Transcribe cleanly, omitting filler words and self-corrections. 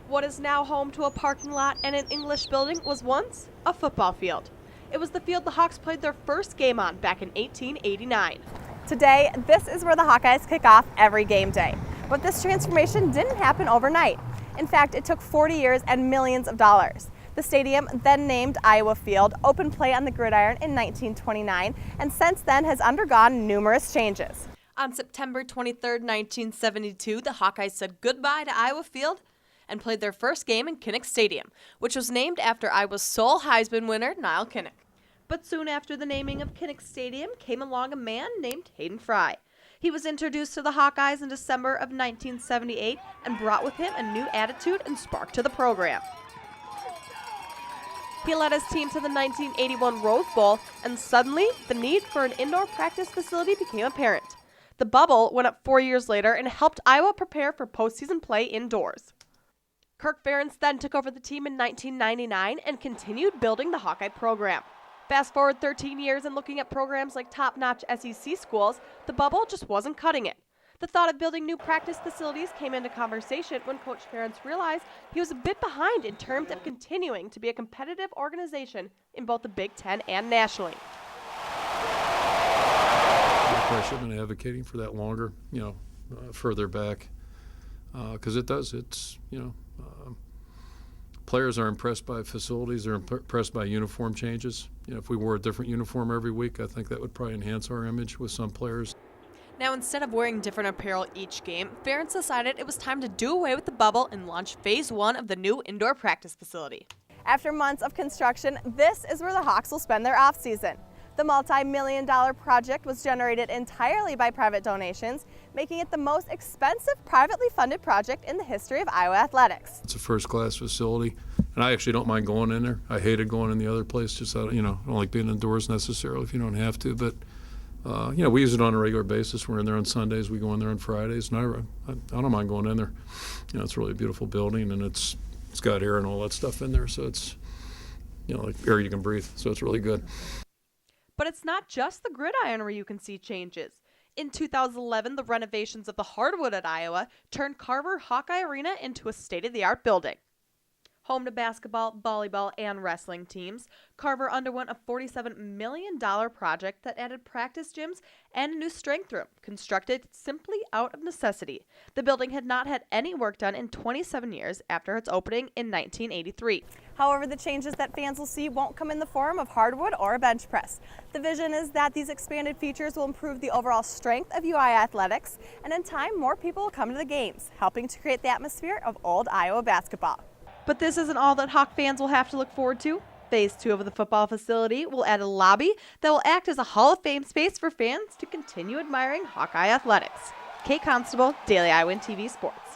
What is now home to a parking lot and an English building was once a football field. It was the field the Hawks played their first game on back in 1889. Today, this is where the Hawkeyes kick off every game day. But this transformation didn't happen overnight. In fact, it took 40 years and millions of dollars. The stadium, then named Iowa Field, opened play on the gridiron in 1929 and since then has undergone numerous changes. On September 23, 1972, the Hawkeyes said goodbye to Iowa Field and played their first game in Kinnick Stadium, which was named after Iowa's sole Heisman winner, Niall Kinnick. But soon after the naming of Kinnick Stadium came along a man named Hayden Fry. He was introduced to the Hawkeyes in December of 1978 and brought with him a new attitude and spark to the program. He led his team to the 1981 Rose Bowl, and suddenly the need for an indoor practice facility became apparent. The bubble went up 4 years later and helped Iowa prepare for postseason play indoors. Kirk Ferentz then took over the team in 1999 and continued building the Hawkeye program. Fast forward 13 years and looking at programs like top-notch SEC schools, the bubble just wasn't cutting it. The thought of building new practice facilities came into conversation when Coach Ferentz realized he was a bit behind in terms of continuing to be a competitive organization in both the Big Ten and nationally. I probably should have been advocating for that longer, further back, because players are impressed by facilities, they're impressed by uniform changes. If we wore a different uniform every week, I think that would probably enhance our image with some players. Now, instead of wearing different apparel each game, Ferentz decided it was time to do away with the bubble and launch Phase 1 of the new indoor practice facility. After months of construction, this is where the Hawks will spend their off-season. The multi-million-dollar project was generated entirely by private donations, making it the most expensive privately funded project in the history of Iowa athletics. It's a first-class facility, and I actually don't mind going in there. I hated going in the other place, just I don't like being indoors necessarily if you don't have to. But we use it on a regular basis. We're in there on Sundays. We go in there on Fridays, and I don't mind going in there. It's really a beautiful building, and it's got air and all that stuff in there, so it's like air you can breathe. So it's really good. But it's not just the gridiron where you can see changes. In 2011, the renovations of the hardwood at Iowa turned Carver Hawkeye Arena into a state-of-the-art building. Home to basketball, volleyball, and wrestling teams, Carver underwent a $47 million project that added practice gyms and a new strength room, constructed simply out of necessity. The building had not had any work done in 27 years after its opening in 1983. However, the changes that fans will see won't come in the form of hardwood or a bench press. The vision is that these expanded features will improve the overall strength of UI athletics, and in time, more people will come to the games, helping to create the atmosphere of old Iowa basketball. But this isn't all that Hawk fans will have to look forward to. Phase 2 of the football facility will add a lobby that will act as a Hall of Fame space for fans to continue admiring Hawkeye athletics. Kate Constable, Daily Iowan TV Sports.